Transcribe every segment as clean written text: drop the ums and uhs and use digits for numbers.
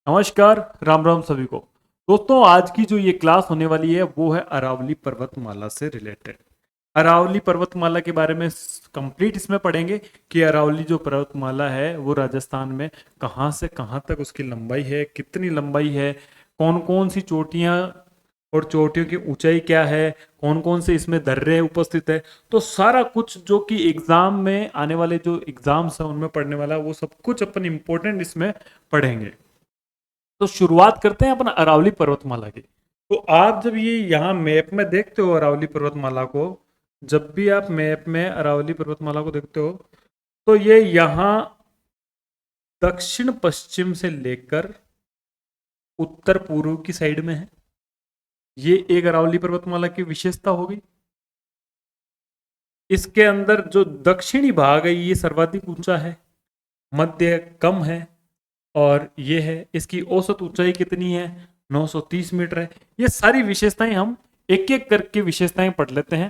नमस्कार। राम राम सभी को। दोस्तों, आज की जो ये क्लास होने वाली है वो है अरावली पर्वतमाला से रिलेटेड। अरावली पर्वतमाला के बारे में कंप्लीट इसमें पढ़ेंगे कि अरावली जो पर्वतमाला है वो राजस्थान में कहाँ से कहाँ तक उसकी लंबाई है, कितनी लंबाई है, कौन कौन सी चोटियाँ और चोटियों की ऊंचाई क्या है, कौन कौन से इसमें दर्रे उपस्थित है। तो सारा कुछ जो कि एग्जाम में आने वाले जो एग्जाम्स हैं उनमें पढ़ने वाला वो सब कुछ अपन इम्पोर्टेंट इसमें पढ़ेंगे। तो शुरुआत करते हैं अपन अरावली पर्वतमाला की। तो आप जब ये यहाँ मैप में देखते हो अरावली पर्वतमाला को, जब भी आप मैप में अरावली पर्वतमाला को देखते हो तो ये यहाँ दक्षिण पश्चिम से लेकर उत्तर पूर्व की साइड में है। ये एक अरावली पर्वतमाला की विशेषता होगी। इसके अंदर जो दक्षिणी भाग है ये सर्वाधिक ऊंचा है, मध्य कम है और ये है। इसकी औसत ऊंचाई कितनी है? 930 मीटर है। ये सारी विशेषताएं हम एक एक करके विशेषताएं पढ़ लेते हैं।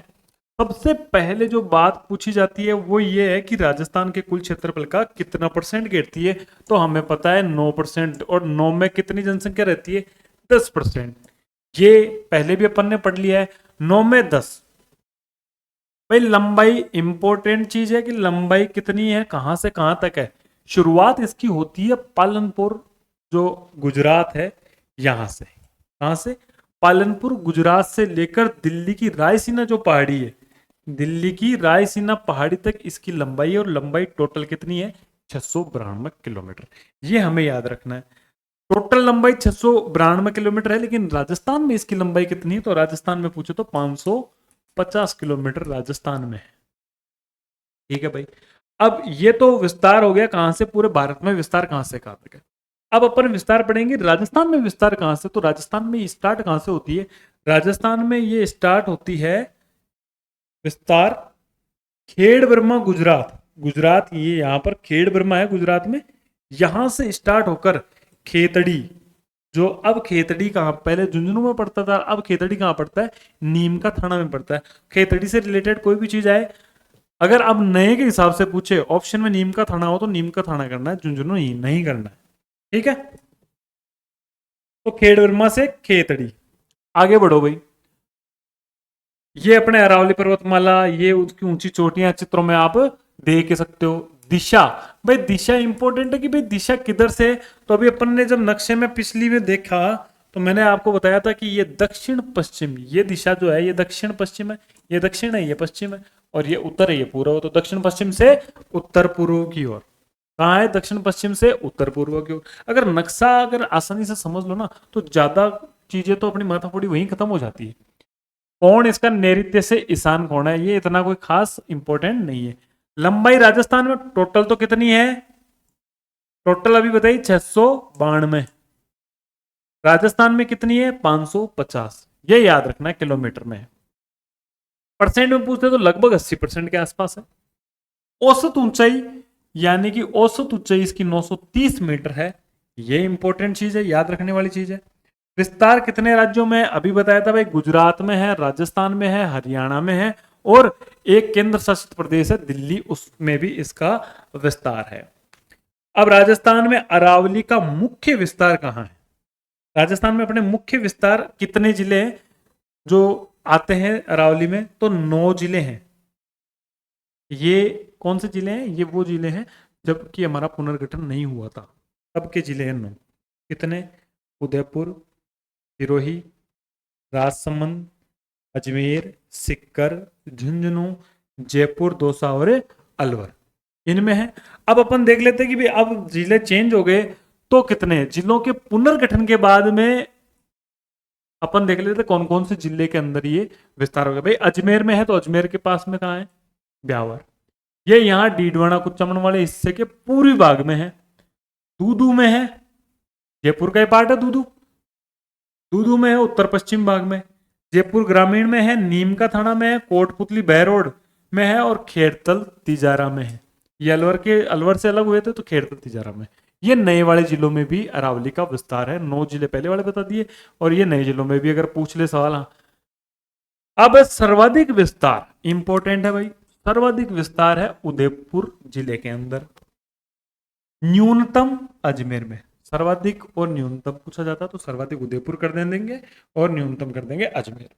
सबसे पहले जो बात पूछी जाती है वो ये है कि राजस्थान के कुल क्षेत्रफल का कितना परसेंट घेरती है। तो हमें पता है 9%, और 9 में कितनी जनसंख्या रहती है? 10%। ये पहले भी अपन ने पढ़ लिया है। 9 में 10। भाई लंबाई इंपॉर्टेंट चीज है कि लंबाई कितनी है, कहां से कहां तक है। शुरुआत इसकी होती है पालनपुर, जो गुजरात है, यहां से। कहां से? पालनपुर गुजरात से लेकर दिल्ली की रायसीना जो पहाड़ी है, दिल्ली की रायसीना पहाड़ी तक इसकी लंबाई है। और लंबाई टोटल कितनी है? 692 किलोमीटर। ये हमें याद रखना है। टोटल लंबाई 692 किलोमीटर है, लेकिन राजस्थान में इसकी लंबाई कितनी है? तो राजस्थान में पूछे तो 550 किलोमीटर राजस्थान में है। ठीक है भाई। अब ये तो विस्तार हो गया कहां से, पूरे भारत में विस्तार कहां से कहां तक है। अब अपन विस्तार पढ़ेंगे राजस्थान में विस्तार कहां से। तो राजस्थान में स्टार्ट कहां से होती है? राजस्थान में ये स्टार्ट होती है विस्तार खेड़ ब्रह्मा गुजरात। गुजरात, ये यहां पर खेड़ ब्रह्मा है गुजरात में। यहां से स्टार्ट होकर खेतड़ी, जो अब खेतड़ी कहां, पहले झुंझुनू में पड़ता था, अब खेतड़ी कहां पड़ता है? नीम का थाना में पड़ता है। खेतड़ी से रिलेटेड कोई भी चीज आए, अगर अब नए के हिसाब से पूछे, ऑप्शन में नीम का थाना हो तो नीम का थाना करना है, झुंझुनू ही नहीं करना है। ठीक है। तो खेड़ वर्मा से खेतड़ी। आगे बढ़ो भाई। ये अपने अरावली पर्वतमाला, ये उसकी ऊंची चोटियां चित्रों में आप देख सकते हो। दिशा, भाई दिशा इंपॉर्टेंट है कि भाई दिशा किधर से। तो अभी अपन ने जब नक्शे में पिछली में देखा तो मैंने आपको बताया था कि ये दक्षिण पश्चिम, ये दिशा जो है ये दक्षिण पश्चिम है। ये दक्षिण है, ये पश्चिम है, और ये उत्तर है, ये पूर्व। तो दक्षिण पश्चिम से उत्तर पूर्व की ओर। कहाँ है? दक्षिण पश्चिम से उत्तर पूर्व की ओर। अगर नक्शा अगर आसानी से समझ लो ना तो ज्यादा चीजें तो अपनी माथाफोड़ी वहीं खत्म हो जाती है। कोण इसका नैऋत्य से ईशान कोण है, ये इतना कोई खास इंपॉर्टेंट नहीं है। लंबाई राजस्थान में टोटल तो कितनी है? टोटल अभी बताइए। 692। राजस्थान में कितनी है? 550। ये याद रखना है, किलोमीटर में है। परसेंट में पूछते तो लगभग 80% के आसपास है। औसत ऊंचाई, यानी कि औसत ऊंचाई इसकी 930 मीटर है। ये इंपॉर्टेंट चीज है, याद रखने वाली चीज है। विस्तार कितने राज्यों में? अभी बताया था भाई, गुजरात में है, राजस्थान में है, हरियाणा में है, और एक केंद्र शासित प्रदेश है दिल्ली, उसमें भी इसका विस्तार है। अब राजस्थान में अरावली का मुख्य विस्तार कहां है? राजस्थान में अपने मुख्य विस्तार कितने जिले हैं जो आते हैं अरावली में? तो 9 जिले हैं। ये कौन से जिले हैं? ये वो जिले हैं जबकि हमारा पुनर्गठन नहीं हुआ था, तब के जिले हैं 9। कितने? उदयपुर, सिरोही, राजसमंद, अजमेर, सिक्कर, झुंझुनू, जयपुर, दौसा और अलवर, इनमें है। अब अपन देख लेते हैं कि भाई अब जिले चेंज हो गए तो कितने जिलों के पुनर्गठन के बाद में अपन देख लेते कौन कौन से जिले के अंदर ये विस्तार हो गया। भाई अजमेर में है तो अजमेर के पास में कहाँ है? ब्यावर। ये यहाँ डीडवाना कुचामन वाले हिस्से के पूर्वी भाग में है। दूदू में है, जयपुर का ही पार्ट है दूदू। दूदू में है उत्तर पश्चिम भाग में। जयपुर ग्रामीण में है, नीम का थाना में है, कोटपुतली बहरोड में है, और खेड़तल तिजारा में है। ये अलवर से अलग हुए थे तो खेड़तल तिजारा में। ये नए वाले जिलों में भी अरावली का विस्तार है। 9 जिले पहले वाले बता दिए, और ये नए जिलों में भी अगर पूछ ले सवाल। हाँ, अब सर्वाधिक विस्तार इंपॉर्टेंट है भाई। सर्वाधिक विस्तार है उदयपुर जिले के अंदर, न्यूनतम अजमेर में। सर्वाधिक और न्यूनतम पूछा जाता तो सर्वाधिक उदयपुर कर देंगे और न्यूनतम कर देंगे अजमेर।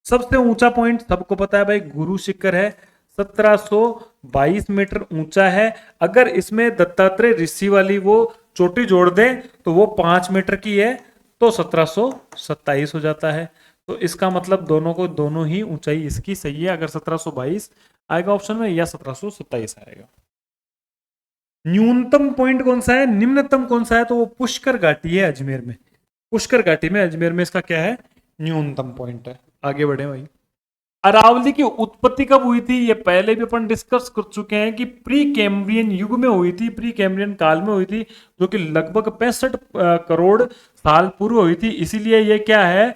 सबसे ऊंचा पॉइंट सबको पता है भाई, गुरु शिखर है, 1722 मीटर ऊंचा है। अगर इसमें दत्तात्रेय ऋषि वाली वो चोटी जोड़ दें तो वो 5 मीटर की है, तो 1727 हो जाता है। तो इसका मतलब दोनों ही ऊंचाई इसकी सही है। अगर 1722 आएगा ऑप्शन में या 1727 आएगा। न्यूनतम पॉइंट कौन सा है, निम्नतम कौन सा है, तो वो पुष्कर घाटी है अजमेर में। पुष्कर घाटी में अजमेर में इसका क्या है, न्यूनतम पॉइंट है। आगे बढ़े भाई। अरावली की उत्पत्ति कब हुई थी, ये पहले भी अपन डिस्कस कर चुके हैं कि प्री कैम्ब्रियन युग में हुई थी, प्री कैम्ब्रियन काल में हुई थी, जो कि लगभग 65 करोड़ साल पूर्व हुई थी। इसीलिए ये क्या है,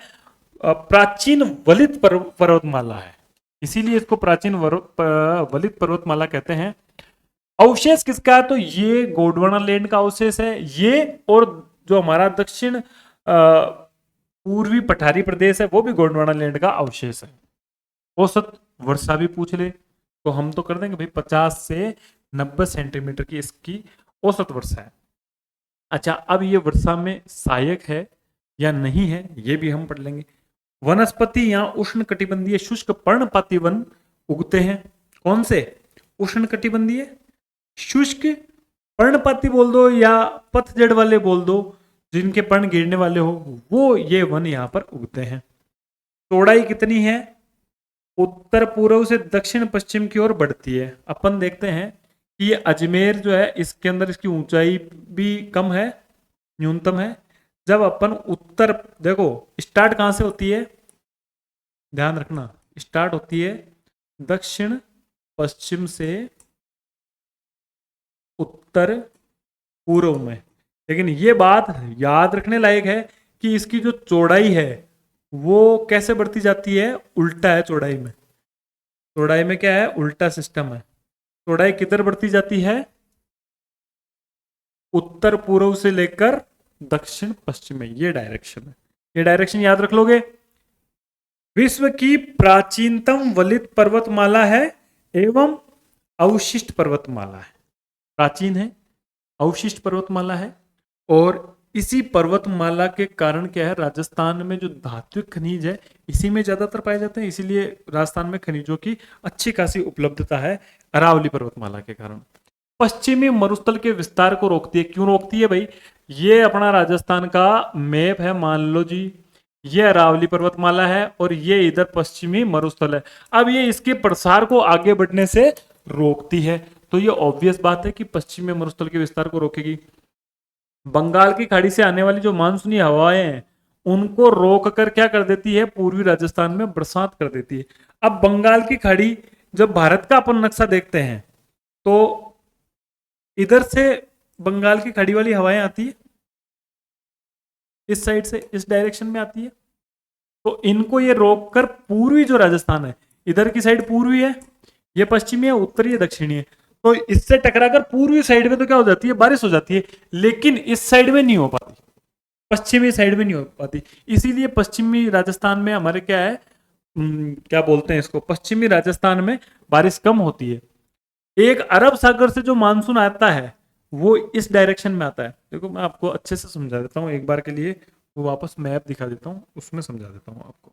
प्राचीन वलित पर्वतमाला है, इसीलिए इसको प्राचीन वलित पर्वतमाला कहते हैं। अवशेष किसका है, तो ये गोंडवाना लैंड का अवशेष है ये, और जो हमारा दक्षिण पूर्वी पठारी प्रदेश है वो भी गोंडवाना लैंड का अवशेष है। औसत वर्षा भी पूछ ले तो हम तो कर देंगे भाई 50 से 90 सेंटीमीटर की इसकी औसत वर्षा है। अच्छा, अब ये वर्षा में सहायक है या नहीं है ये भी हम पढ़ लेंगे। वनस्पति यहाँ उष्ण कटिबंधीय शुष्क पर्णपाती वन उगते हैं। कौन से, उष्ण कटिबंधीय शुष्क पर्णपाती बोल दो या पतझड़ वाले बोल दो, जिनके पर्ण गिरने वाले हो, वो ये वन यहाँ पर उगते हैं। चौड़ाई कितनी है, उत्तर पूर्व से दक्षिण पश्चिम की ओर बढ़ती है। अपन देखते हैं कि ये अजमेर जो है इसके अंदर इसकी ऊंचाई भी कम है, न्यूनतम है। जब अपन उत्तर, देखो स्टार्ट कहां से होती है, ध्यान रखना, स्टार्ट होती है दक्षिण पश्चिम से उत्तर पूर्व में। लेकिन ये बात याद रखने लायक है कि इसकी जो चौड़ाई है वो कैसे बढ़ती जाती है, उल्टा है चौड़ाई में। चौड़ाई में क्या है, उल्टा सिस्टम है। चौड़ाई किधर बढ़ती जाती है, उत्तर पूर्व से लेकर दक्षिण पश्चिम में, ये डायरेक्शन है। ये डायरेक्शन याद रख लोगे। विश्व की प्राचीनतम वलित पर्वतमाला है एवं अवशिष्ट पर्वतमाला है। प्राचीन है, अवशिष्ट पर्वतमाला है, और इसी पर्वतमाला के कारण क्या है, राजस्थान में जो धात्विक खनिज है इसी में ज्यादातर पाए जाते हैं। इसीलिए राजस्थान में खनिजों की अच्छी खासी उपलब्धता है अरावली पर्वतमाला के कारण। पश्चिमी मरुस्थल के विस्तार को रोकती है। क्यों रोकती है भाई, ये अपना राजस्थान का मैप है, मान लो जी ये अरावली पर्वतमाला है और ये इधर पश्चिमी मरुस्थल है। अब ये इसके प्रसार को आगे बढ़ने से रोकती है, तो ये ऑब्वियस बात है कि पश्चिमी मरुस्थल के विस्तार को रोकेगी। बंगाल की खाड़ी से आने वाली जो मानसूनी हवाएं हैं उनको रोक कर क्या कर देती है, पूर्वी राजस्थान में बरसात कर देती है। अब बंगाल की खाड़ी, जब भारत का अपन नक्शा देखते हैं तो इधर से बंगाल की खाड़ी वाली हवाएं आती है, इस साइड से इस डायरेक्शन में आती है, तो इनको ये रोक कर पूर्वी जो राजस्थान है, इधर की साइड पूर्वी है, ये पश्चिमी है, उत्तरी है, दक्षिणी है, तो इससे टकराकर पूर्वी साइड में तो क्या हो जाती है, बारिश हो जाती है। लेकिन इस साइड में नहीं हो पाती, पश्चिमी साइड में नहीं हो पाती। इसीलिए पश्चिमी राजस्थान में हमारे क्या है, क्या बोलते हैं इसको, पश्चिमी राजस्थान में बारिश कम होती है। एक अरब सागर से जो मानसून आता है वो इस डायरेक्शन में आता है। देखो मैं आपको अच्छे से समझा देता हूँ एक बार के लिए, वो वापस मैप दिखा देता हूँ, उसमें समझा देता हूँ आपको।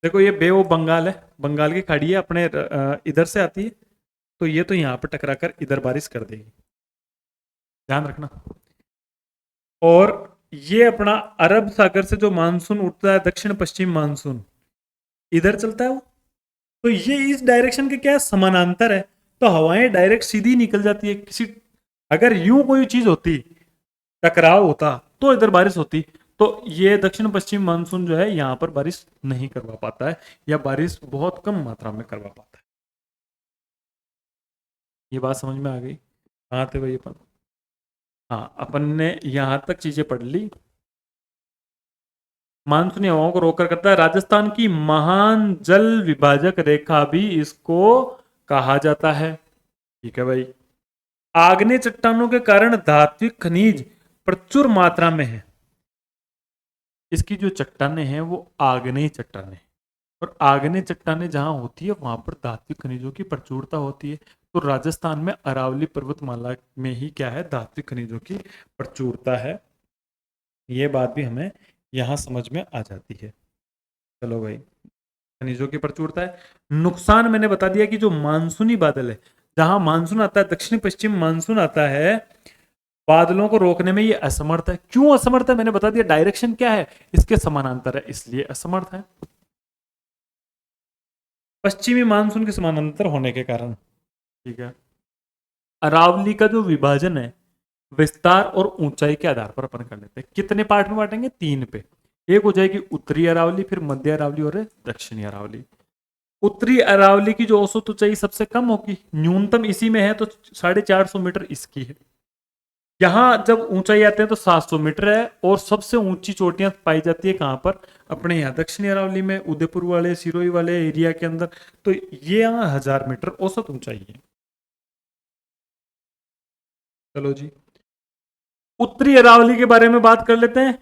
देखो ये बे ऑफ बंगाल है, बंगाल की खाड़ी है, अपने इधर से आती है, तो ये तो यहाँ पर टकरा कर इधर बारिश कर देगी, ध्यान रखना। और ये अपना अरब सागर से जो मानसून उठता है, दक्षिण पश्चिम मानसून इधर चलता है वो, तो ये इस डायरेक्शन के क्या है, समानांतर है, तो हवाएं डायरेक्ट सीधी निकल जाती है। किसी, अगर यूं कोई चीज होती, टकराव होता, तो इधर बारिश होती। तो ये दक्षिण पश्चिम मानसून जो है यहाँ पर बारिश नहीं करवा पाता है, या बारिश बहुत कम मात्रा में करवा पाता है। ये बात समझ में आ गई, कहाँ थे भाई अपन, हाँ अपन ने यहां तक चीजें पढ़ ली। मानसूनी हवाओं को रोककर करता है। राजस्थान की महान जल विभाजक रेखा भी इसको कहा जाता है, ठीक है भाई। आग्नेय चट्टानों के कारण धात्विक खनिज प्रचुर मात्रा में है। इसकी जो चट्टानें हैं वो आग्नेय चट्टानें, और आग्नेय चट्टानें जहां होती है वहां पर धात्विक खनिजों की प्रचुरता होती है। तो राजस्थान में अरावली पर्वतमाला में ही क्या है, धात्विक खनिजों की प्रचुरता है। ये बात भी हमें यहाँ समझ में आ जाती है। चलो भाई, खनिजों की प्रचुरता है। नुकसान मैंने बता दिया कि जो मानसूनी बादल है, जहां मानसून आता है, दक्षिण पश्चिम मानसून आता है, बादलों को रोकने में ये असमर्थ है। क्यों असमर्थ है मैंने बता दिया, डायरेक्शन क्या है, इसके समानांतर है, इसलिए असमर्थ है, पश्चिमी मानसून के समानांतर होने के कारण। ठीक है। अरावली का जो विभाजन है, विस्तार और ऊंचाई के आधार पर अपन कर लेते हैं। कितने पार्ट में बांटेंगे, 3 पे। एक हो जाएगी उत्तरी अरावली, फिर मध्य अरावली और दक्षिणी अरावली। उत्तरी अरावली की जो औसत ऊंचाई सबसे कम होगी, न्यूनतम इसी में है, तो 450 मीटर इसकी है। यहां जब ऊंचाई आते हैं तो 700 मीटर है, और सबसे ऊंची चोटियां पाई जाती है कहां पर, अपने यहाँ दक्षिणी अरावली में, उदयपुर वाले सिरोही वाले एरिया के अंदर। तो ये यहाँ 1000 मीटर औसत ऊंचाई है। चलो जी, उत्तरी अरावली के बारे में बात कर लेते हैं।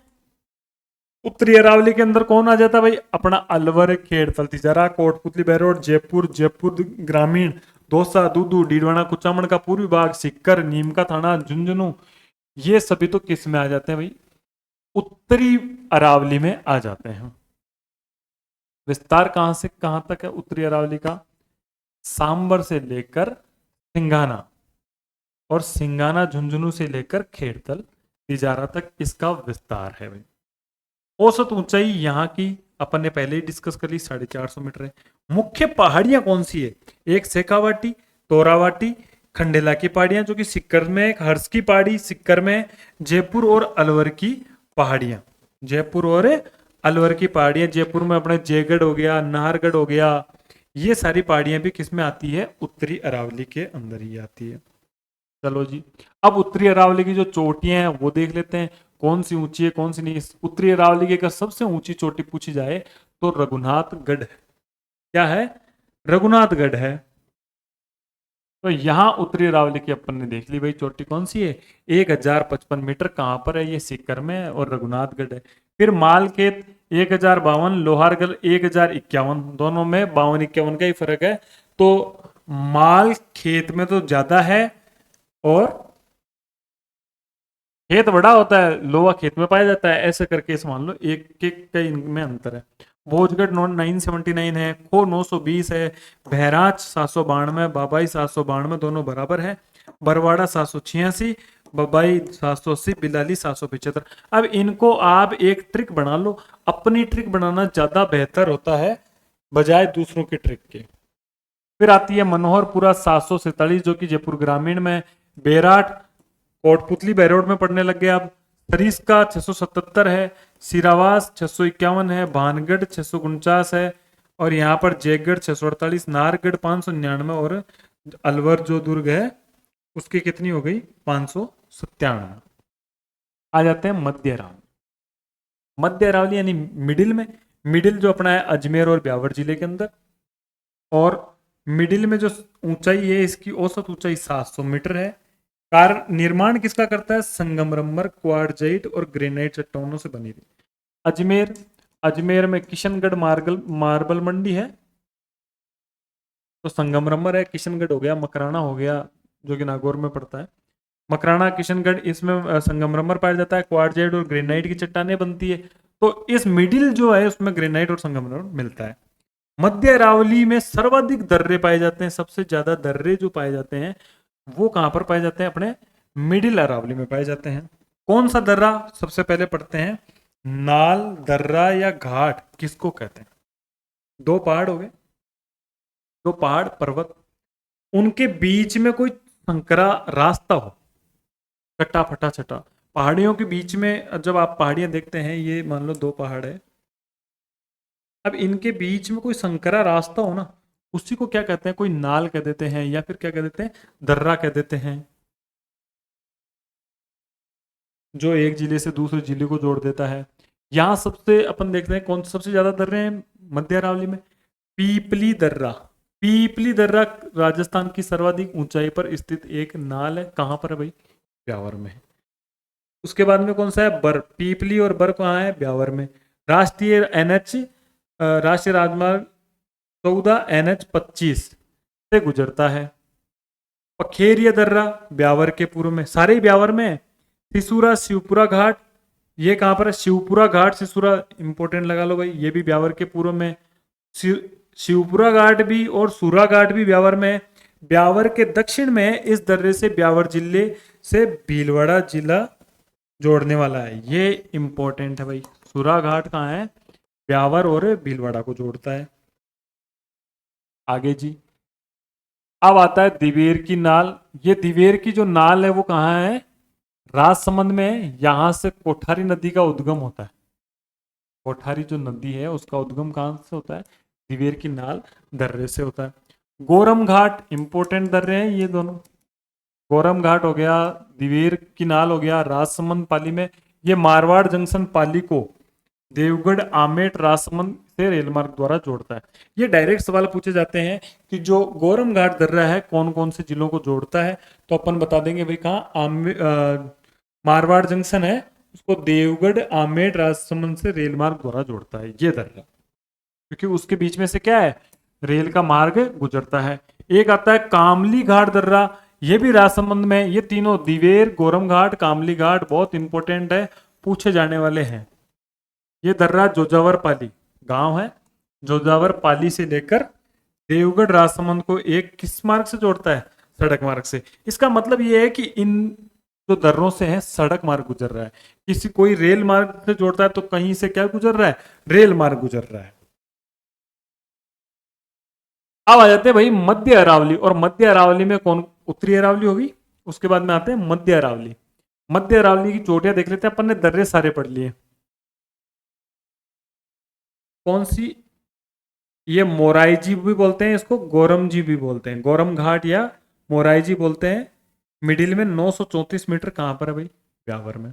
उत्तरी अरावली के अंदर कौन आ जाता है भाई, अपना अलवर, खेड़तल, तिजारा, कोटपुतली, बहरोड, जयपुर, जयपुर ग्रामीण, दौसा, दूदू, डीडवाना, कुचामन का पूर्वी भाग, सीकर, नीम का थाना, झुंझुनू, ये सभी तो किस में आ जाते हैं भाई, उत्तरी अरावली में आ जाते हैं। विस्तार कहां से कहां तक है उत्तरी अरावली का, सांबर से लेकर सिंगाना, और सिंगाना झुंझुनू से लेकर खेड़तल तिजारा तक इसका विस्तार है भाई। औसत ऊंचाई यहाँ की अपन ने पहले ही डिस्कस कर ली, 450 मीटर है। मुख्य पहाड़ियां कौन सी है, एक शेखावाटी, तोरावाटी, खंडेला की पहाड़ियां जो कि सिक्कर में, एक हर्ष की पहाड़ी सिक्कर में, जयपुर और अलवर की पहाड़ियां, जयपुर और अलवर की पहाड़ियां। जयपुर में अपने जयगढ़ हो गया, नाहरगढ़ हो गया, ये सारी पहाड़ियां भी किस में आती है, उत्तरी अरावली के अंदर ही आती है। चलो जी, अब उत्तरी अरावली की जो चोटियां हैं वो देख लेते हैं, कौन सी ऊंची है कौन सी नहीं। उत्तरी अरावली की अगर सबसे ऊंची चोटी पूछी जाए तो रघुनाथगढ़ है। क्या है, रघुनाथगढ़ है। तो यहां उत्तरी अरावली की अपन ने देख ली भाई, चोटी कौन सी है, 1055 मीटर, कहां पर है, ये सीकर में है, और रघुनाथगढ़ है। फिर मालखेत 1052, लोहारगढ़ 1051, दोनों में 52-51 का ही फर्क है। तो माल खेत में तो ज्यादा है, और खेत बड़ा होता है, लोहा खेत में पाया जाता है, ऐसे करके इस मान लो एक एक का इनमें अंतर है। भोजगढ़ 979 है, खो 920 है, बहराच 792, बाबाई 792, दोनों बराबर है। बरवाड़ा 786, बबाई 780, बिलाली 775। अब इनको आप एक ट्रिक बना लो, अपनी ट्रिक बनाना ज्यादा बेहतर होता है बजाय दूसरों की ट्रिक के। फिर आती है मनोहरपुरा 747 जो कि जयपुर ग्रामीण में, बेराट कोटपुतली बहरोड में पड़ने लग गया। अब सरिस्का 677 है, सिरावास 651 है, भानगढ़ 649 है, और यहाँ पर जयगढ़ 648, नाहरगढ़ 599, और अलवर जो दुर्ग है उसकी कितनी हो गई, 597। आ जाते हैं मध्य अरावली। मध्य अरावली यानी मिडिल में, मिडिल जो अपना है अजमेर और ब्यावर जिले के अंदर, और मिडिल में जो ऊंचाई है इसकी औसत ऊंचाई 700 मीटर है। कार निर्माण किसका करता है, संगमरमर, क्वार्जाइट और ग्रेनाइट चट्टानों से बनी थी। अजमेर, अजमेर में किशनगढ़ मार्बल मार्बल मंडी है, तो संगमरमर है। किशनगढ़ हो गया, मकराना हो गया जो कि नागौर में पड़ता है, मकराना किशनगढ़, इसमें संगमरमर पाया जाता है, क्वार्जाइट और ग्रेनाइट की चट्टानें बनती है। तो इस मिडिल जो है उसमें ग्रेनाइट और संगमरमर मिलता है। मध्य अरावली में सर्वाधिक दर्रे पाए जाते हैं, सबसे ज्यादा दर्रे जो पाए जाते हैं वो कहां पर पाए जाते हैं, अपने मिडिल अरावली में पाए जाते हैं। कौन सा दर्रा सबसे पहले पढ़ते हैं, नाल दर्रा या घाट किसको कहते हैं, दो पहाड़ हो गए, दो पहाड़ पर्वत, उनके बीच में कोई संकरा रास्ता हो, कटा फटा छटा, पहाड़ियों के बीच में जब आप पहाड़ियां देखते हैं, ये मान लो दो पहाड़ है, अब इनके बीच में कोई संकरा रास्ता हो ना, उसी को क्या कहते हैं, कोई नाल कह देते हैं, या फिर क्या कह देते हैं, दर्रा कह देते हैं, जो एक जिले से दूसरे जिले को जोड़ देता है। यहां सबसे अपन देखते हैं कौन सबसे ज्यादा दर्रे हैं मध्य अरावली में, पीपली दर्रा। पीपली दर्रा राजस्थान की सर्वाधिक ऊंचाई पर स्थित एक नाल है, कहां पर है भाई, ब्यावर में है। उसके बाद में कौन सा है, बर, पीपली और बर कहाँ है, ब्यावर में। राष्ट्रीय एनएच, राष्ट्रीय राजमार्ग 14 NH 25 से गुजरता है। पखेरिया दर्रा ब्यावर के पूर्व में, सारे ही ब्यावर में है। सिसुरा शिवपुरा घाट, ये कहां पर है? शिवपुरा घाट सिसुरा, इंपोर्टेंट लगा लो भाई, ये भी ब्यावर के पूर्व में। शिवपुरा घाट भी और सूरा घाट भी ब्यावर में है। ब्यावर के दक्षिण में इस दर्रे से ब्यावर जिले से भीलवाड़ा जिला जोड़ने वाला है। ये इंपॉर्टेंट है भाई, सूरा घाट कहाँ है? ब्यावर और भीलवाड़ा को जोड़ता है। आगे जी, अब आता है दिवेर की नाल। ये दिवेर की जो नाल है वो कहाँ है? राजसमंद में है। यहां से कोठारी नदी का उद्गम होता है। कोठारी जो नदी है उसका उद्गम कहां से होता है? दिवेर की नाल दर्रे से होता है। गोरम घाट, इंपोर्टेंट दर्रे हैं ये दोनों। गोरम घाट हो गया, दिवेर की नाल हो गया, राजसमंद पाली में। ये मारवाड़ जंक्शन पाली को देवगढ़ आमेट राजसमंद से रेल मार्ग द्वारा जोड़ता है। ये डायरेक्ट सवाल पूछे जाते हैं कि जो गोरम घाट दर्रा है कौन कौन से जिलों को जोड़ता है, तो अपन बता देंगे भाई कहाँ मारवाड़ जंक्शन है उसको देवगढ़ आमेट राजसमंद से रेल मार्ग द्वारा जोड़ता है ये दर्रा, क्योंकि उसके बीच में से क्या है? रेल का मार्ग गुजरता है। एक आता है कामली घाट दर्रा, ये भी राजसमंद में। ये तीनों दिवेर, गोरम घाट, कामली घाट बहुत इंपॉर्टेंट है, पूछे जाने वाले हैं। ये दर्रा जोजावर पाली गांव है, जोजावर पाली से लेकर देवगढ़ राजसमंद को एक किस मार्ग से जोड़ता है? सड़क मार्ग से। इसका मतलब ये है कि इन जो दर्रों से है सड़क मार्ग गुजर रहा है। किसी कोई रेल मार्ग से जोड़ता है तो कहीं से क्या गुजर रहा है? रेल मार्ग गुजर रहा है। अब आ जाते हैं भाई मध्य अरावली, और मध्य अरावली में कौन? उत्तरी अरावली होगी, उसके बाद में आते हैं मध्य अरावली। मध्य अरावली की चोटियां देख लेते हैं अपन ने, दर्रे सारे पढ़ लिए। कौन सी? ये मोराई जी भी बोलते हैं इसको, गोरम जी भी बोलते हैं, गोरम घाट या मोराई जी बोलते हैं। मिडिल में 934 मीटर कहां पर है भाई? ब्यावर में।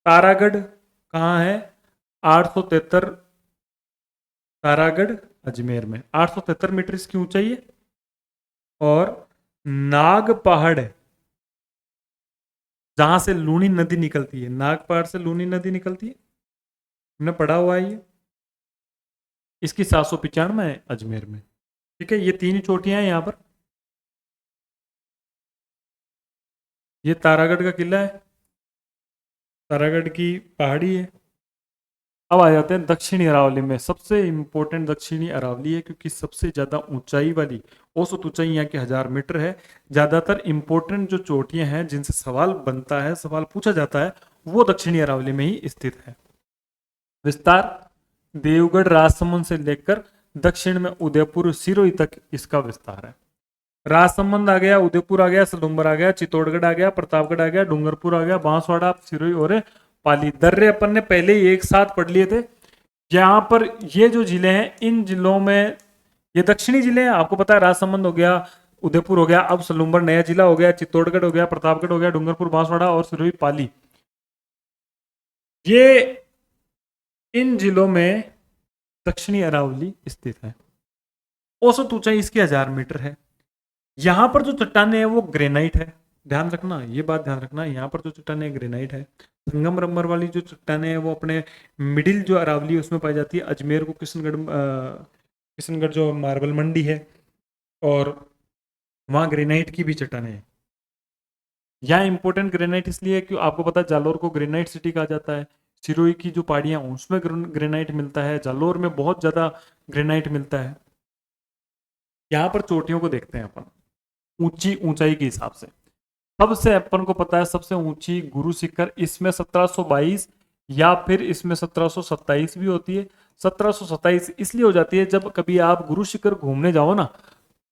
तारागढ़ कहाँ है? 873, तारागढ़ अजमेर में 873 मीटर इसकी ऊंचाई है। और नाग पहाड़ है जहां से लूनी नदी निकलती है, नाग पहाड़ से लूनी नदी निकलती है, हमने पढ़ा हुआ है ये। इसकी 795 है अजमेर में। ठीक है, ये तीन चोटियां हैं यहाँ पर। ये तारागढ़ का किला है, तारागढ़ की पहाड़ी है। अब आ जाते हैं दक्षिणी अरावली में। सबसे इंपॉर्टेंट दक्षिणी अरावली है क्योंकि सबसे ज्यादा ऊंचाई वाली, औसत ऊंचाई यहाँ की 1000 मीटर है। ज्यादातर इंपॉर्टेंट जो चोटियां हैं जिनसे सवाल बनता है, सवाल पूछा जाता है, वो दक्षिणी अरावली में ही स्थित है। विस्तार देवगढ़ राजसमंद से लेकर दक्षिण में उदयपुर सिरोही तक इसका विस्तार है। राजसमंद आ गया, उदयपुर आ गया, सलुम्बर आ गया, चित्तौड़गढ़ आ गया, प्रतापगढ़ आ गया, डूंगरपुर आ गया, बांसवाड़ा, सिरोही और पाली। दर्रे अपन ने पहले ही एक साथ पढ़ लिए थे। यहाँ पर ये जो जिले हैं इन जिलों में, ये दक्षिणी जिले हैं, आपको पता है राजसमंद हो गया, उदयपुर हो गया, अब सलुम्बर नया जिला हो गया, चित्तौड़गढ़ हो गया, प्रतापगढ़ हो गया, डूंगरपुर, बांसवाड़ा और सिरोही पाली। ये इन जिलों में दक्षिणी अरावली स्थित है। औसत ऊंचाई इसकी 1000 मीटर है। यहां पर जो चट्टाने हैं वो ग्रेनाइट है, ध्यान रखना, ये बात ध्यान रखना, यहाँ पर जो चट्टाने ग्रेनाइट है। संगमरमर वाली जो चट्टाने हैं वो अपने मिडिल जो अरावली है उसमें पाई जाती है। अजमेर को किशनगढ़, किशनगढ़ जो मार्बल मंडी है, और वहाँ ग्रेनाइट की भी चट्टाने हैं। यहाँ इंपॉर्टेंट ग्रेनाइट इसलिए है कि आपको पता है जालोर को ग्रेनाइट सिटी कहा जाता है। सिरोही की जो पहाड़ियाँ उसमें ग्रेनाइट मिलता है, जालोर में बहुत ज़्यादा ग्रेनाइट मिलता है। यहाँ पर चोटियों को देखते हैं अपन ऊंची ऊंचाई के हिसाब से। सबसे अपन को पता है सबसे ऊंची गुरु शिखर, इसमें 1722 या फिर इसमें 1727 भी होती है। 1727 इसलिए हो जाती है जब कभी आप गुरु शिखर घूमने जाओ ना,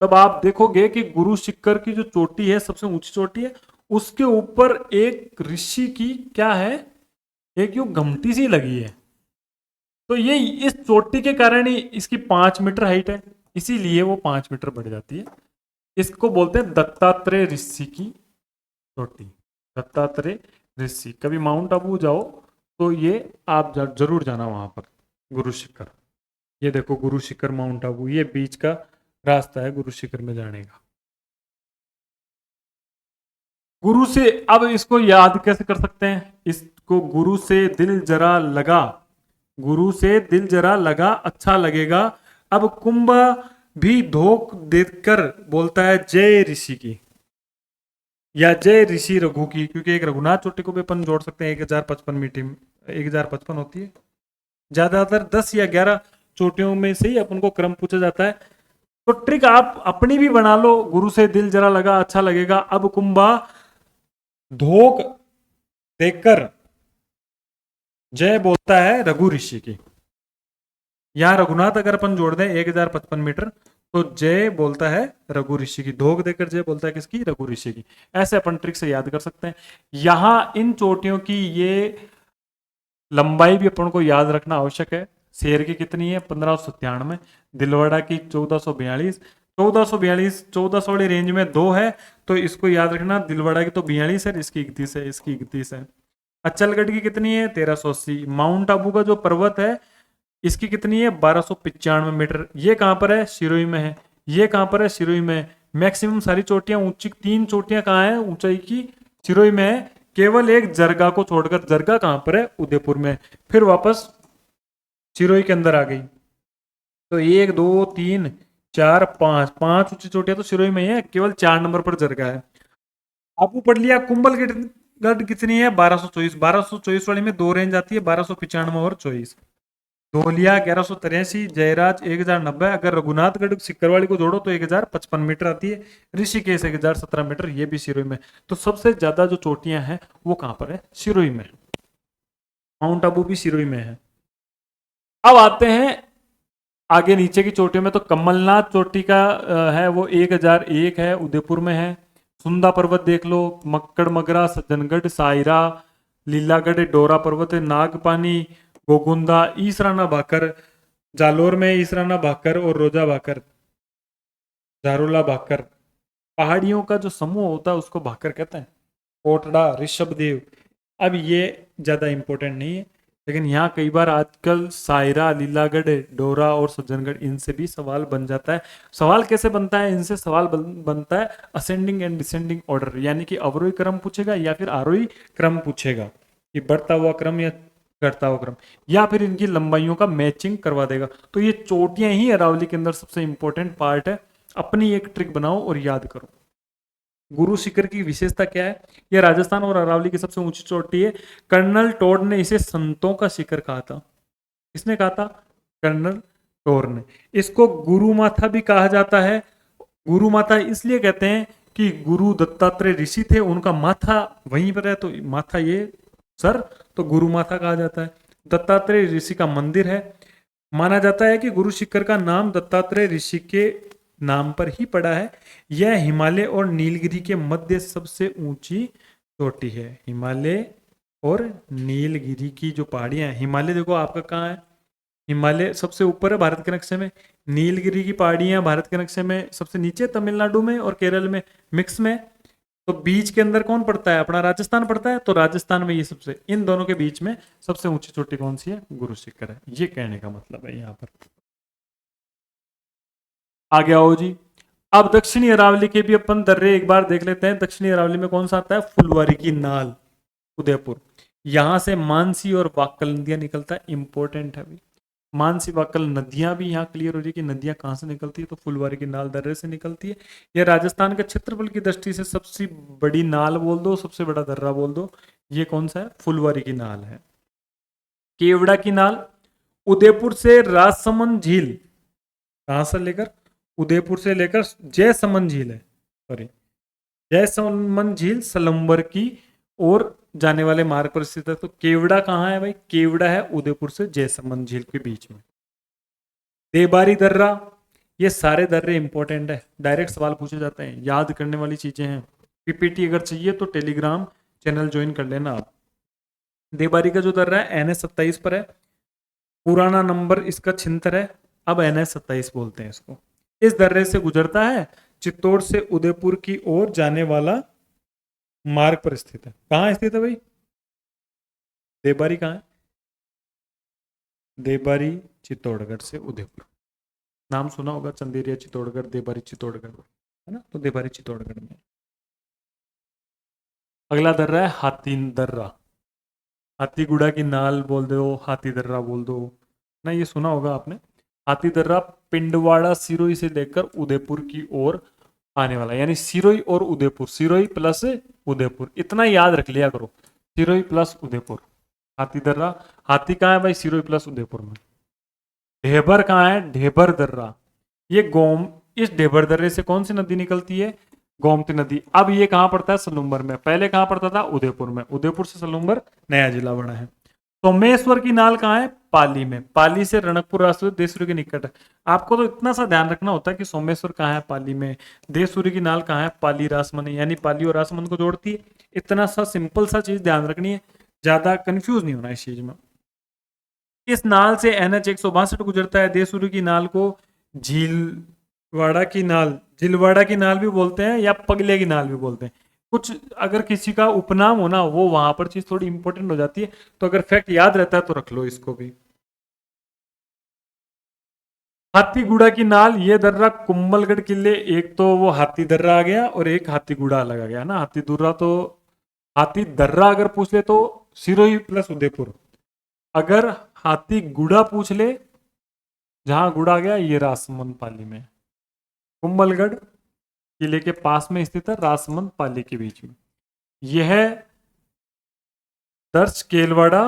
तब आप देखोगे कि गुरु शिखर की जो चोटी है सबसे ऊंची चोटी है, उसके ऊपर एक ऋषि की क्या है, एक यूं घंटी सी लगी है। तो ये इस चोटी के कारण ही इसकी 5 मीटर हाइट है, इसीलिए वो 5 मीटर बढ़ जाती है। इसको बोलते हैं दत्तात्रेय ऋषि की चोटी, दत्तात्रेय ऋषि। कभी माउंट आबू जाओ तो ये आप जरूर जाना वहां पर, गुरु शिखर। ये देखो गुरु शिखर, माउंट आबू, ये बीच का रास्ता है गुरु शिखर में जाने का। गुरु से, अब इसको याद कैसे कर सकते हैं? इसको गुरु से दिल जरा लगा, गुरु से दिल जरा लगा अच्छा लगेगा। अब कुंभ भी धोख देकर बोलता है जय ऋषि की या जय ऋषि रघु की, क्योंकि एक रघुनाथ चोटी को भी अपन जोड़ सकते हैं 1055 मीटिंग, 1055 होती है। ज्यादातर 10 या 11 चोटियों में से ही अपन को क्रम पूछा जाता है। तो ट्रिक आप अपनी भी बना लो, गुरु से दिल जरा लगा अच्छा लगेगा। अब कुंभा धोख देखकर जय बोलता है रघु ऋषि की। यहां रघुनाथ अगर अपन जोड़ दें 1055 मीटर, तो जय बोलता है रघु ऋषि की, धोख देकर जय बोलता है किसकी, रघु ऋषि की। ऐसे अपन ट्रिक से याद कर सकते हैं। यहां इन चोटियों की ये लंबाई भी अपन को याद रखना आवश्यक है। शेर की कितनी है 1597, दिलवाड़ा की 1442, 1442 1400 वाली रेंज में दो है, तो इसको याद रखना। दिलवाड़ा की तो 42 है, इसकी 31 है, इसकी 31 है। अच्चलगढ़ की कितनी है 1380। माउंट आबू का जो पर्वत है इसकी कितनी है 1295 मीटर। ये कहां पर है, सिरोही में है। ये कहां पर है, सिरोही में। मैक्सिमम सारी चोटियां ऊंची, 3 चोटियां कहां है ऊंचाई की, सिरोही में है। केवल एक जरगा को छोड़कर, जरगा कहां पर है, उदयपुर में। फिर वापस सिरोही के अंदर आ गई। तो 1 2 3 4 5, 5 ऊंची चोटियां तो सिरोही में ही है, केवल 4 नंबर पर जरगा है। आपको पढ़ लिया कुंभलगढ़ गढ़ कितनी है 1224। 1224 वाली में दो रेंज आती है, 1295 और 24। धोलिया 1183, जयराज 1090। अगर रघुनाथगढ़ सिकरवाली को जोड़ो तो 1055 मीटर आती है। ऋषिकेश 1017 मीटर, ये भी सिरोही में। तो सबसे ज्यादा जो चोटियां हैं वो कहां पर है, सिरोही में। माउंट आबू भी सिरोही में है। अब आते हैं आगे नीचे की चोटियों में। तो कमलनाथ चोटी का है वो 1001 है, उदयपुर में है। सुंदा पर्वत देख लो, मक्कड़ मगरा, सज्जनगढ़, सायरा, लीलागढ़, डोरा पर्वत, नागपानी, गोगुंदा, ईसराना भाकर, जालोर में ईसराना भाकर और रोजा भाकर, जारोला भाकर। पहाड़ियों का जो समूह होता है उसको भाकर कहते हैं। कोटड़ा, ऋषभदेव। अब ये ज्यादा इंपॉर्टेंट नहीं है, लेकिन यहाँ कई बार आजकल सायरा, लीलागढ़, डोरा और सज्जनगढ़, इनसे भी सवाल बन जाता है। सवाल कैसे बनता है इनसे, सवाल बनता है असेंडिंग एंड डिसेंडिंग ऑर्डर, यानी कि अवरोही क्रम पूछेगा या फिर आरोही क्रम पूछेगा, कि बढ़ता हुआ क्रम या घटता हुआ क्रम, या फिर इनकी लंबाइयों का मैचिंग करवा देगा। तो ये चोटियां ही अरावली के अंदर सबसे इंपॉर्टेंट पार्ट है। अपनी एक ट्रिक बनाओ और याद करो। गुरु शिखर की विशेषता क्या है, यह राजस्थान और अरावली की सबसे ऊंची चोटी है। कर्नल टोड ने इसे संतों का शिखर कहा था। किसने कहा था, कर्नल टोर ने। इसको गुरु माथा भी कहा जाता है। गुरु माथा इसलिए कहते हैं कि गुरु दत्तात्रेय ऋषि थे, उनका माथा वहीं पर है, तो माथा ये सर, तो गुरु माथा कहा जाता है। दत्तात्रेय ऋषि का मंदिर है। माना जाता है कि गुरु शिखर का नाम दत्तात्रेय ऋषि के नाम पर ही पड़ा है। यह हिमालय और नीलगिरी के मध्य सबसे ऊंची चोटी है। हिमालय और नीलगिरी की जो पहाड़ियां हैं, हिमालय देखो आपका कहाँ है, हिमालय सबसे ऊपर है भारत के नक्शे में। नीलगिरी की पहाड़ियां भारत के नक्शे में सबसे नीचे, तमिलनाडु में और केरल में मिक्स में। तो बीच के अंदर कौन पड़ता है, अपना राजस्थान पड़ता है। तो राजस्थान में ये सबसे, इन दोनों के बीच में सबसे ऊंची चोटी कौन सी है, गुरु शिखर है। ये कहने का मतलब है यहाँ पर। आगे आओ जी। अब दक्षिणी अरावली के भी अपन दर्रे एक बार देख लेते हैं। दक्षिणी अरावली में कौन सा आता है, फुलवारी की नाल, उदयपुर। यहां से मानसी और वाक्कल नदियां निकलता है, इंपॉर्टेंट है भाई। मानसी वाक्कल नदियां भी यहाँ क्लियर हो रही है कि नदियां कहां से निकलती है, तो फुलवारी की नाल दर्रे से निकलती है। यह राजस्थान के क्षेत्रफल की दृष्टि से सबसे बड़ी नाल बोल दो, सबसे बड़ा दर्रा बोल दो। ये कौन सा है, फुलवारी की नाल है। केवड़ा की नाल, उदयपुर से राजसमंद झील, कहां से लेकर, उदयपुर से लेकर जयसमंद झील है, सॉरी, जयसमंद झील सलम्बर की ओर जाने वाले मार्ग पर स्थित है। तो केवड़ा कहाँ है भाई, केवड़ा है उदयपुर से जयसमंद झील के बीच में। देबारी दर्रा, ये सारे दर्रे इंपॉर्टेंट है, डायरेक्ट सवाल पूछे जाते हैं, याद करने वाली चीजें हैं। पीपीटी अगर चाहिए तो टेलीग्राम चैनल ज्वाइन कर लेना आप। देबारी का जो दर्रा है NH27 पर है, पुराना नंबर इसका 76 है, अब NH27 बोलते हैं इसको। इस दर्रे से गुजरता है, चित्तौड़ से उदयपुर की ओर जाने वाला मार्ग पर स्थित है। कहाँ स्थित है भाई, देबारी कहाँ है, देबारी चित्तौड़गढ़ से उदयपुर। नाम सुना होगा, चंदेरिया चित्तौड़गढ़, देबारी चित्तौड़गढ़, है ना, तो देबारी चित्तौड़गढ़ में। अगला दर्रा है हाथी दर्रा, हाथीगुड़ा की नाल बोल दो, हाथी दर्रा बोल दो ना, ये सुना होगा आपने। हाथी दर्रा पिंडवाड़ा सिरोही से लेकर उदयपुर की ओर आने वाला, यानी सिरोही और उदयपुर, सिरोही प्लस उदयपुर, इतना याद रख लिया करो, सिरोही प्लस उदयपुर। हाथी दर्रा, हाथी कहाँ है भाई? सिरोही प्लस उदयपुर में। ढेबर कहाँ है? ढेबर दर्रा, ये गोम, इस ढेबर दर्रे से कौन सी नदी निकलती है? गोमती नदी। अब ये कहाँ पड़ता है? सलूम्बर में। पहले कहाँ पड़ता था? उदयपुर में। उदयपुर से सलूम्बर नया जिला बना है। सोमेश्वर की नाल कहाँ है? पाली में। पाली से रणकपुर राष्ट्रीय देशूरी के निकट है। आपको तो इतना सा ध्यान रखना होता है कि सोमेश्वर कहाँ है? पाली में। देशूरी की नाल कहाँ है? पाली रासमंद, यानी पाली और रासमंद को जोड़ती है। इतना सा सिंपल सा चीज ध्यान रखनी है, ज्यादा कंफ्यूज नहीं होना इस चीज में। इस नाल से NH 162 गुजरता है। देशूरी की नाल को झीलवाड़ा की नाल, झीलवाड़ा की नाल भी बोलते हैं या पगले की नाल भी बोलते हैं। कुछ अगर किसी का उपनाम हो ना, वो वहां पर चीज थोड़ी इंपॉर्टेंट हो जाती है, तो अगर फैक्ट याद रहता है तो रख लो इसको भी। हाथीगुड़ा की नाल, ये दर्रा कुंभलगढ़ किले, एक तो वो हाथी दर्रा आ गया और एक हाथीगुड़ा अलग आ गया ना। हाथी दुर्रा तो, हाथी दर्रा अगर पूछ ले तो सिरोही प्लस उदयपुर। अगर हाथी गुड़ा पूछ ले, जहां गुड़ा गया, ये राजसमंद पाली में। कुंभलगढ़ किले के पास में स्थित है, राजसमंद पाली के बीच में। यह दर्श केलवाड़ा,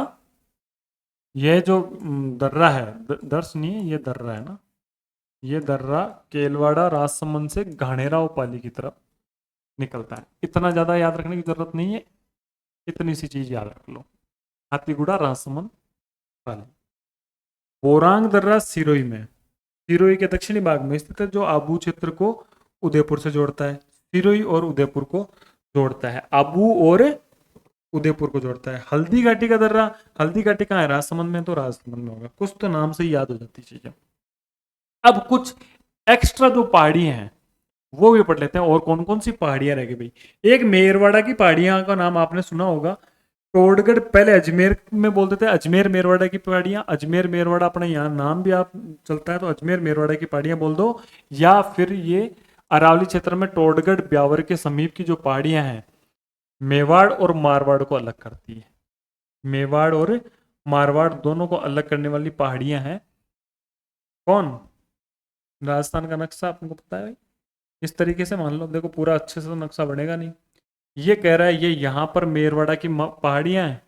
यह जो दर्रा है, दर्श नहीं है, ये दर्रा है ना, ये दर्रा केलवाड़ा राजसमंद से घाणेरा और पाली की तरफ निकलता है। इतना ज्यादा याद रखने की जरूरत नहीं है, इतनी सी चीज याद रख लो। हाथीगुड़ा, राजसमंद, पाली। बोरांग दर्रा सिरोही में, सिरोही के दक्षिणी भाग में स्थित है, जो आबू क्षेत्र को उदयपुर से जोड़ता है। सिरोही और उदयपुर को जोड़ता है, आबू और उदयपुर को जोड़ता है। हल्दी घाटी का दर्रा, हल्दी घाटी कहाँ है? राजसमंद में, तो राजसमंद में होगा। कुछ तो नाम से ही याद हो जाती चीजें। अब कुछ एक्स्ट्रा जो पहाड़ियां हैं वो भी पढ़ लेते हैं। और कौन कौन सी पहाड़ियां रह गई भाई? एक मेरवाड़ा की पहाड़ियां का नाम आपने सुना होगा। टोडगढ़, पहले अजमेर में बोलते थे, अजमेर मेरवाड़ा की पहाड़ियां। अजमेर मेरवाड़ा अपने यहाँ नाम भी आप चलता है, तो अजमेर मेरवाड़ा की पहाड़ियां बोल दो। या फिर ये अरावली क्षेत्र में टोडगढ़ ब्यावर के समीप की जो पहाड़ियां हैं, मेवाड़ और मारवाड़ को अलग करती है। मेवाड़ और मारवाड़ दोनों को अलग करने वाली पहाड़ियां हैं कौन? राजस्थान का नक्शा आपको पता है भाई? इस तरीके से मान लो, देखो पूरा अच्छे से तो नक्शा बनेगा नहीं। ये कह रहा है ये यहाँ पर मेरवाड़ा की पहाड़ियां हैं,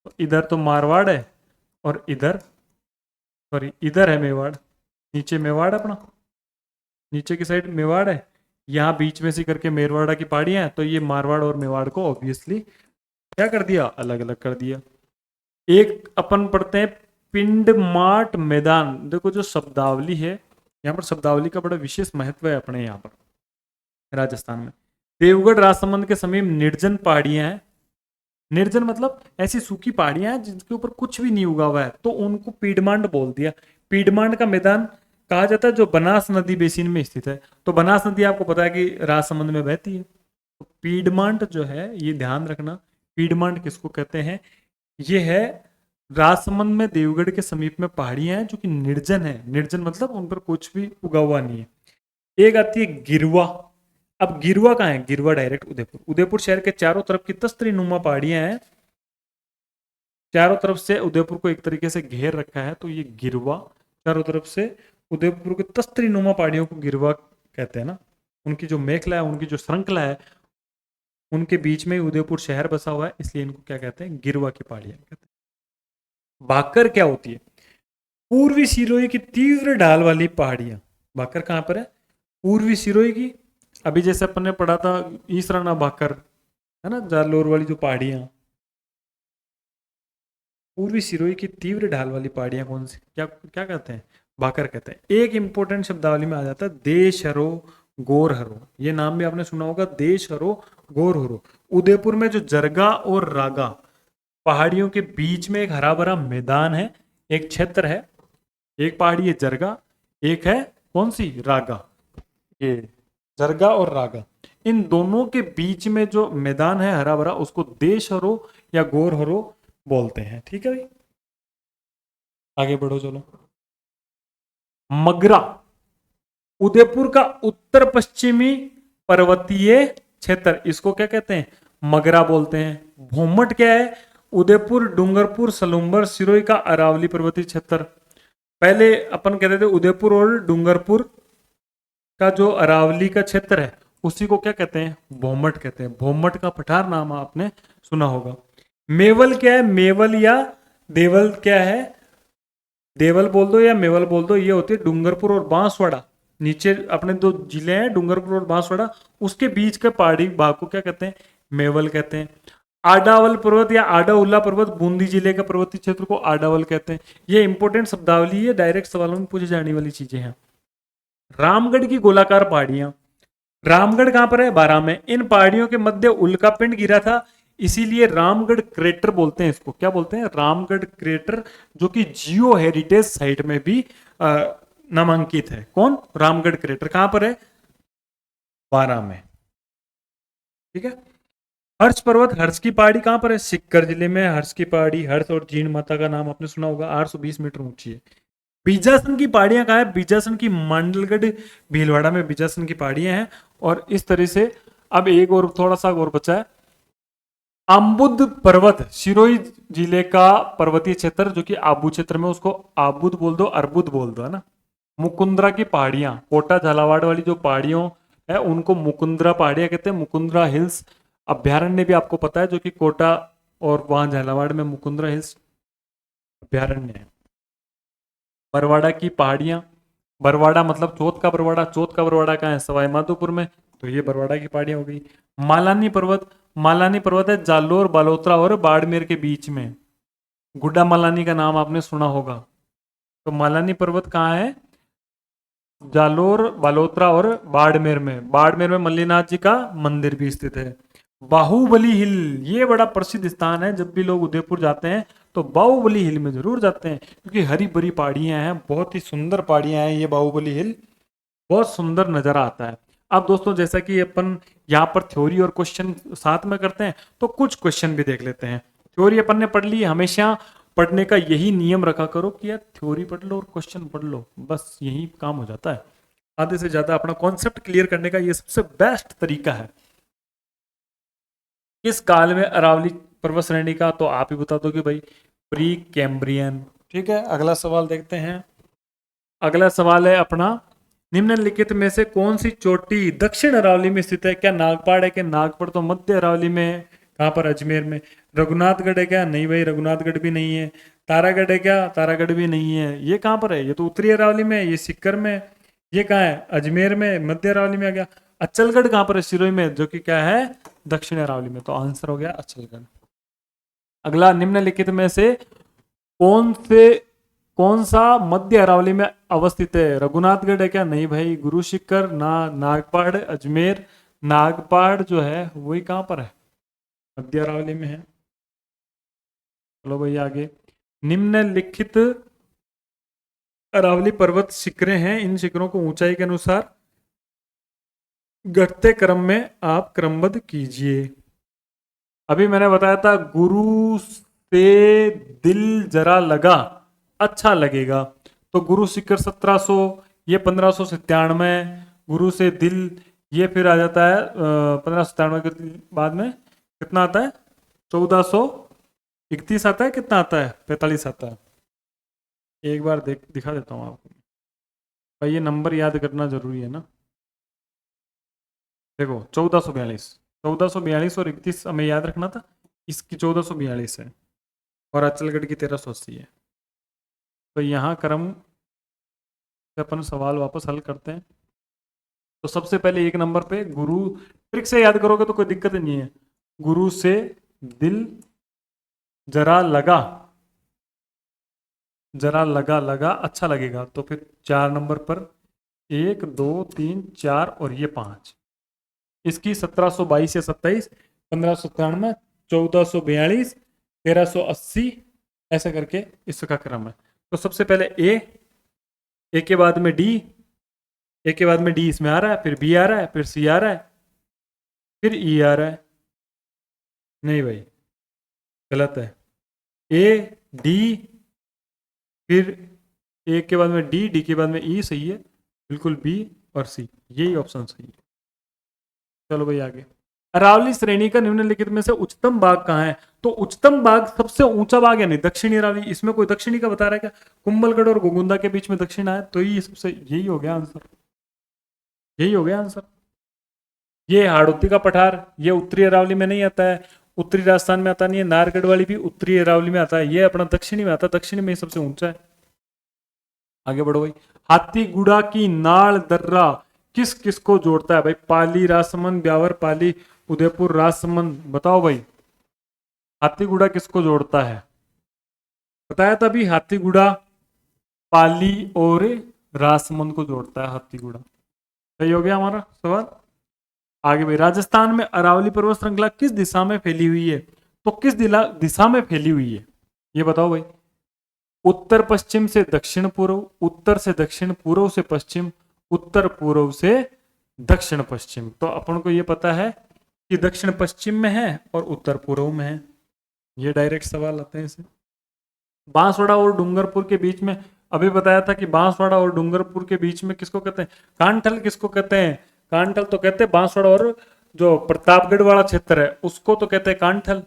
तो इधर तो मारवाड़ है, और इधर, सॉरी इधर है मेवाड़, नीचे मेवाड़ अपना, नीचे की साइड मेवाड़ है। यहाँ बीच में से करके मेरवाड़ा की पहाड़ियां हैं, तो ये मारवाड़ और मेवाड़ को ऑब्वियसली क्या कर दिया? अलग अलग कर दिया। एक अपन पढ़ते हैं पिंड माट मैदान। देखो जो शब्दावली है, यहाँ पर शब्दावली का बड़ा विशेष महत्व है अपने यहाँ पर राजस्थान में। देवगढ़ राजसमंद के समीप निर्जन पहाड़ियां हैं। निर्जन मतलब ऐसी सूखी पहाड़ियां हैं जिनके ऊपर कुछ भी नहीं उगा हुआ है, तो उनको पीडमांड बोल दिया। पीडमांड का मैदान कहा जाता है जो बनास नदी बेसिन में स्थित है। तो बनास नदी आपको पता है कि राजसमंद में बहती है। तो पीडमांड जो है, ये ध्यान रखना, पीडमांड किसको कहते हैं? ये है राजसमंद में देवगढ़ के समीप में पहाड़ियां हैं जो कि निर्जन है। निर्जन मतलब उन पर कुछ भी उगा हुआ नहीं है। एक आती है गिरवा। अब गिरवा कहाँ है? गिरवा डायरेक्ट उदयपुर। उदयपुर शहर के चारों तरफ की तस्तरी नुमा पहाड़ियां हैं, चारों तरफ से उदयपुर को एक तरीके से घेर रखा है, तो ये गिरवा, चारों तरफ से उदयपुर की तस्तरी नुमा पहाड़ियों को गिरवा कहते हैं ना। उनकी जो मेखला है, उनकी जो श्रृंखला है, उनके बीच में ही उदयपुर शहर बसा हुआ है, इसलिए इनको क्या कहते हैं? गिरवा की पहाड़ियां कहते हैं। भाकर क्या होती है? पूर्वी सिरोही की तीव्र ढाल वाली पहाड़ियां। भाकर कहां पर है? पूर्वी सिरोही की। अभी जैसे अपन ने पढ़ा था ईसराना भाकर, है ना, जालोर वाली जो पहाड़ियां। पूर्वी सिरोही की तीव्र ढाल वाली पहाड़ियां कौन सी, क्या क्या कहते हैं? भाकर कहते हैं। एक इंपॉर्टेंट शब्दावली में आ जाता है देशहरो गोरहरो। ये नाम भी आपने सुना होगा, देशहरो गोरहरो। उदयपुर में जो जरगा और रागा पहाड़ियों के बीच में एक हरा भरा मैदान है, एक क्षेत्र है। एक पहाड़ी है जरगा, एक है कौन सी? रागा। ये जरगा और रागा, इन दोनों के बीच में जो मैदान है हरा भरा, उसको देशहरो या गोरहरो बोलते हैं। ठीक है भाई, आगे बढ़ो चलो। मगरा, उदयपुर का उत्तर पश्चिमी पर्वतीय क्षेत्र, इसको क्या कहते हैं? मगरा बोलते हैं। भोमट क्या है? उदयपुर, डूंगरपुर, सलूम्बर, सिरोही का अरावली पर्वतीय क्षेत्र। पहले अपन कहते थे उदयपुर और डूंगरपुर का जो अरावली का क्षेत्र है उसी को क्या कहते हैं, भोमट कहते हैं। भोमट का पठार नाम आपने सुना होगा। मेवल क्या है, मेवल या देवल क्या है, देवल बोल दो या मेवल बोल दो, ये होती है डूंगरपुर और बांसवाड़ा। नीचे अपने दो जिले हैं डूंगरपुर और बांसवाड़ा, उसके बीच के पहाड़ी भाग को क्या कहते हैं, मेवल कहते हैं। आडावल पर्वत या आडाउल्ला पर्वत बूंदी जिले का पर्वतीय क्षेत्र को आडावल कहते हैं। ये इंपॉर्टेंट शब्दावली है, डायरेक्ट सवालों में पूछी जाने वाली चीजें हैं। रामगढ़ की गोलाकार पहाड़ियां, रामगढ़ कहां पर है, बारां में। इन पहाड़ियों के मध्य उल्का पिंड गिरा था, इसीलिए रामगढ़ क्रेटर बोलते हैं इसको। क्या बोलते हैं, रामगढ़ क्रेटर, जो कि जियो हेरिटेज साइट में भी नामांकित है। कौन, रामगढ़ क्रेटर कहां पर है, बारां में। ठीक है। हर्ष पर्वत, हर्ष की पहाड़ी कहां पर है, सिक्कर जिले में। हर्ष की पहाड़ी, हर्ष और जीण माता का नाम आपने सुना होगा, 820 मीटर ऊंची है। बीजासन की पहाड़ियां कहां है, बीजासन की मांडलगढ़ भीलवाड़ा में बीजासन की पहाड़ियां हैं। और इस तरह से अब एक और थोड़ा सा और बचा है, आम्बुद पर्वत, सिरोही जिले का पर्वतीय क्षेत्र जो कि आबू क्षेत्र में, उसको आबुद बोल दो, अर्बुद बोल दो, है ना। मुकुंदरा की पहाड़ियां, कोटा झालावाड़ वाली जो पहाड़ियों है उनको मुकुंदरा पहाड़ियां कहते हैं। मुकुंदरा हिल्स अभ्यारण्य भी आपको पता है, जो कि कोटा और वहां झालावाड़ में मुकुंदरा हिल्स अभ्यारण्य है। बरवाड़ा की पहाड़ियां, बरवाड़ा मतलब चौथ का बरवाड़ा, चौथ का बरवाड़ा कहाँ है, सवाई माधोपुर में, तो ये बरवाड़ा की पहाड़ियां हो गई। मालानी पर्वत, मालानी पर्वत है जालोर बालोतरा और बाड़मेर के बीच में। गुड्डा मालानी का नाम आपने सुना होगा। तो मालानी पर्वत कहाँ है, जालोर बालोतरा और बाड़मेर में। बाड़मेर में मल्लीनाथ जी का मंदिर भी स्थित है। बाहुबली हिल, ये बड़ा प्रसिद्ध स्थान है, जब भी लोग उदयपुर जाते हैं तो बाहुबली हिल में जरूर जाते हैं, क्योंकि हरी भरी पहाड़ियां हैं, बहुत ही सुंदर पहाड़ियां हैं ये बाहुबली हिल, बहुत सुंदर नजारा आता है। अब दोस्तों जैसा कि अपन यहाँ पर थ्योरी और क्वेश्चन साथ में करते हैं, तो कुछ क्वेश्चन भी देख लेते हैं। थ्योरी अपन ने पढ़ ली, हमेशा पढ़ने का यही नियम रखा करो कि यार थ्योरी पढ़ लो और क्वेश्चन पढ़ लो, बस यही काम हो जाता है। आधे से ज्यादा अपना कॉन्सेप्ट क्लियर करने का ये सबसे बेस्ट तरीका है। किस काल में अरावली पर्वत श्रेणी का, तो आप ही बता दो कि भाई प्री कैम्ब्रियन। ठीक है, अगला सवाल देखते हैं। अगला सवाल है अपना, निम्नलिखित में से कौन सी चोटी दक्षिण अरावली में स्थित है। क्या नागपाड़ है, क्या नागपुर तो मध्य अरावली में है, कहां पर, अजमेर में। रघुनाथगढ़ है क्या, नहीं भाई रघुनाथगढ़ भी नहीं है। तारागढ़ है क्या, तारागढ़ भी नहीं है। ये कहां पर है, ये तो उत्तरी अरावली में है, ये सिक्कर में है। ये कहाँ है, अजमेर में, मध्य अरावली में आ गया। अचलगढ़ कहां पर है, सिरोही में, जो कि क्या है, दक्षिण अरावली में। तो आंसर हो गया अचलगढ़। अगला, निम्नलिखित में से कौन सा मध्य अरावली में अवस्थित है। रघुनाथगढ़ है क्या, नहीं भाई। गुरु शिखर ना, नागपाड़, अजमेर। नागपाड़ जो है वही कहां पर है, मध्य अरावली में है। चलो भाई आगे, निम्नलिखित अरावली पर्वत शिखरें हैं, इन शिखरों को ऊंचाई के अनुसार घटते क्रम में आप क्रमबद्ध कीजिए। अभी मैंने बताया था गुरु से दिल जरा लगा अच्छा लगेगा, तो गुरु शिखर 1700, ये 1597। गुरु से दिल, ये फिर आ जाता है 1597 के बाद में कितना आता है, 1431 आता है, कितना आता है, 45 आता है। एक बार दिखा देता हूँ आपको भाई, ये नंबर याद करना जरूरी है ना। देखो 1442 और 31 हमें याद रखना था, इसकी 1442 है और अचलगढ़ की 1380 है। तो यहाँ क्रम से अपन सवाल वापस हल करते हैं। तो सबसे पहले एक नंबर पे गुरु, ट्रिक से याद करोगे तो कोई दिक्कत नहीं है। गुरु से दिल जरा लगा, जरा लगा लगा अच्छा लगेगा, तो फिर 4 नंबर पर 1 2 3 4 और ये 5। इसकी 1722 या 27, 1597, 1442, 1380, ऐसा करके इसका क्रम है। तो सबसे पहले ए के बाद में डी, ए के बाद में डी इसमें आ रहा है, फिर बी आ रहा है, फिर सी आ रहा है, फिर ई आ रहा है। नहीं भाई गलत है, ए डी, फिर ए के बाद में डी के बाद में ई, सही है बिल्कुल, बी और सी, यही ऑप्शन सही है। चलो भाई आगे, अरावली श्रेणी का निम्नलिखित में से उच्चतम भाग कहाँ है। तो उच्चतम भाग, सबसे ऊंचा भाग यानी दक्षिणी अरावली, इसमें कोई दक्षिणी का बता रहा है क्या? कुंभलगढ़ और गोगुंदा के बीच में दक्षिण है, तो ये सबसे, यही हो गया आंसर, यही हो गया आंसर। ये हाड़ौती का पठार, ये उत्तरी अरावली में नहीं आता है, उत्तरी राजस्थान में आता नहीं है। नारगढ़ वाली भी उत्तरी अरावली में आता है, ये अपना दक्षिणी में आता है, दक्षिणी में सबसे ऊंचा है। आगे बढ़ो भाई। हाथीगुड़ा की नाल दर्रा किस किस को जोड़ता है भाई? पाली, राजसमंद, ब्यावर, पाली, उदयपुर, राजसमंद, बताओ भाई। हाथीगुड़ा किसको जोड़ता है? बताया था अभी, हाथीगुड़ा पाली और राजसमंद को जोड़ता है हाथीगुड़ा। सही हो गया हमारा सवाल। आगे भाई, राजस्थान में अरावली पर्वत श्रृंखला किस दिशा में फैली हुई है? तो किस दिशा में फैली हुई है ये बताओ भाई। उत्तर पश्चिम से दक्षिण पूर्व, उत्तर से दक्षिण, पूर्व से पश्चिम, उत्तर पूर्व से दक्षिण पश्चिम। तो अपन को ये पता है कि दक्षिण पश्चिम में है और उत्तर पूर्व में है, ये डायरेक्ट सवाल आते हैं इसे। बांसवाड़ा और डूंगरपुर के बीच में, अभी बताया था कि बांसवाड़ा और डूंगरपुर के बीच में किसको कहते हैं? कांठल किसको कहते हैं? कांठल तो कहते हैं बांसवाड़ा और जो प्रतापगढ़ वाला क्षेत्र है उसको तो कहते हैं कांठल।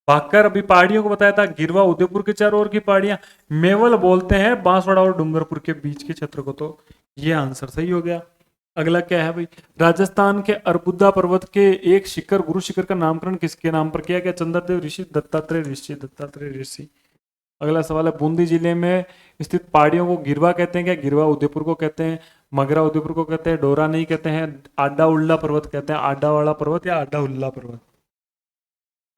भाकर, अभी पहाड़ियों को बताया था, गिरवा उदयपुर के चारों ओर की पहाड़ियां मेवल बोलते हैं बांसवाड़ा और डूंगरपुर के बीच के क्षेत्र को। तो ये आंसर सही हो गया। अगला क्या है भाई? राजस्थान के अरबुदा पर्वत के एक शिखर, गुरु शिखर का नामकरण किसके नाम पर किया गया? चंद्रदेव ऋषि, दत्तात्रेय ऋषि, दत्तात्रेय ऋषि। अगला सवाल है, बूंदी जिले में स्थित पहाड़ियों को गिरवा कहते हैं क्या? गिरवा उदयपुर को कहते हैं, मगरा उदयपुर को कहते हैं, डोरा नहीं कहते हैं, आडा उल्ला पर्वत कहते हैं, आडा वाला पर्वत या आडा उल्ला पर्वत।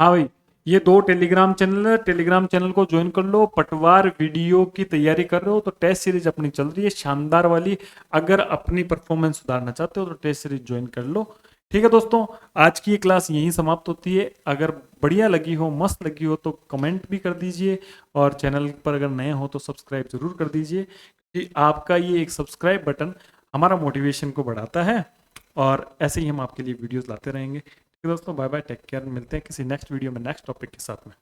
हाँ भाई, ये 2 टेलीग्राम चैनल है, टेलीग्राम चैनल को ज्वाइन कर लो। पटवार वीडियो की तैयारी कर रहे हो तो टेस्ट सीरीज अपनी चल रही है शानदार वाली, अगर अपनी परफॉर्मेंस सुधारना चाहते हो तो टेस्ट सीरीज ज्वाइन कर लो। ठीक है दोस्तों, आज की ये क्लास यहीं समाप्त होती है। अगर बढ़िया लगी हो, मस्त लगी हो तो कमेंट भी कर दीजिए, और चैनल पर अगर नए हो तो सब्सक्राइब जरूर कर दीजिए, कि आपका ये एक सब्सक्राइब बटन हमारा मोटिवेशन को बढ़ाता है, और ऐसे ही हम आपके लिए वीडियोस लाते रहेंगे। ठीक है दोस्तों, बाय बाय, टेक केयर, मिलते हैं किसी नेक्स्ट वीडियो में नेक्स्ट टॉपिक के साथ में।